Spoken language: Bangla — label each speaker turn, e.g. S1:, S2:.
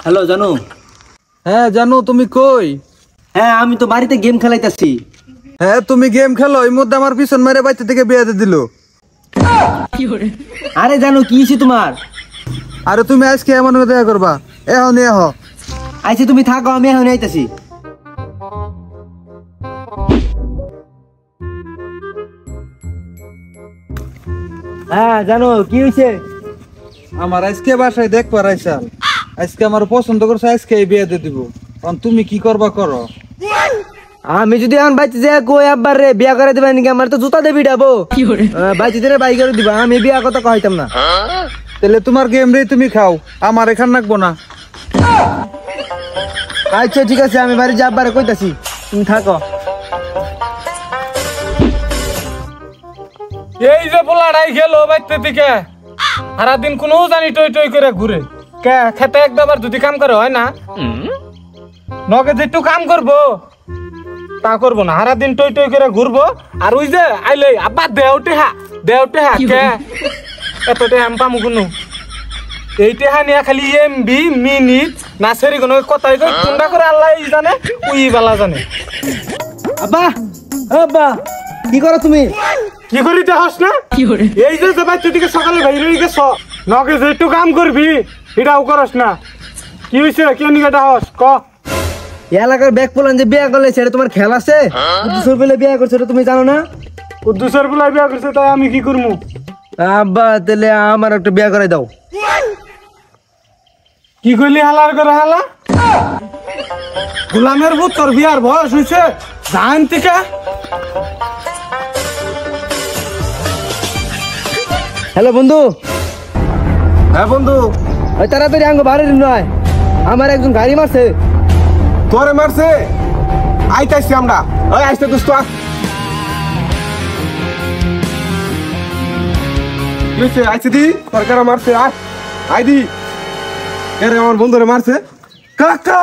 S1: হ্যালো জানু।
S2: হ্যাঁ জানু, তুমি কই?
S1: হ্যাঁ আমি তো বাড়িতে গেম খেলাইতাছি।
S2: হ্যাঁ তুমি গেম খেলো, এই মধ্যে আমার পিছন মেরে বাচ্চা থেকে বিয়ে দিয়ে দিল।
S1: আরে জানু কি হইছে তোমার?
S2: আরে তুমি আজকে এমন দেখা করবা? এখন এহ
S1: আইছে তুমি থাকো, আমি এখন আইতাছি। হ্যাঁ জানো কি হইছে?
S2: আমার আজকে বাসায় দেখ পারাইছা, আজকে আমার পছন্দ করছে, আজকে এই বিয়ে দিয়ে দিব। কারণ তুমি কি করবা করো।
S1: আমি যদি এখন বাইতে যাই কই আব্বার রে বিয়া করে দিবা নাকি? আমার তো জুতা দেবি ডাবো বাইতে দিলে বাই করে দিবা, আমি বিয়া কথা কইতাম না।
S2: তাহলে তোমার গেম রে তুমি খাও, আমার এখান রাখবো না।
S1: আচ্ছা ঠিক আছে, আমি বাড়ি যা আব্বারে কইতাছি, তুমি থাকো।
S3: এই যে পোলাটাই গেল বাইতে থেকে, সারাদিন কোনো জানি টই টই করে ঘুরে। কে খেতে একবার যদি কাম করে হয় না, নগে যে একটু কাম করবো তা করবো না, সারাদিন টই টই করে ঘুরবো। আর ওই যে আইলে আব্বা দেওটে হা কে এত টেহাম পামু কোনো এই টেহা নিয়ে খালি এমবি মিনিট না সেরি কোনো কথাই কই কোনটা করে আল্লাহ জানে, উই বালা জানে।
S1: আব্বা আব্বা কি করো তুমি?
S3: কি করি দেখাস না? এই যে বাইতে থেকে সকালে বাইরে গেছ, নগে যে একটু কাম করবি এটাও করস না। কি হয়েছে? কে নিকে ডাহস ক?
S1: এলাকার ব্যাগ পোলান যে বিয়া করলে সেটা তোমার খেয়াল আছে? দুশোর বেলে বিয়া করছে এটা তুমি জানো না?
S3: ও দুসর বেলায় বিয়া করছে, তাই আমি কি করবো?
S1: আব্বা তাহলে আমার একটা বিয়া করে দাও।
S3: কি করলি হালার করে হালা? গোলামের বুত তোর বিয়ার বয়স হয়েছে জান থেকে।
S1: হ্যালো বন্ধু।
S2: হ্যাঁ বন্ধু।
S1: ওই তাড়াতাড়ি আঙ্গ বাড়ি নয়, আমার একজন গাড়ি মারছে।
S2: তোরে মারছে? আইতাছি আমরা। ওই আইতে দোস্ত আ। কিছে আইছে দি? সরকার মারছে আ। আই দি। কে রে আমার বন্ধুরে মারছে? কাকা!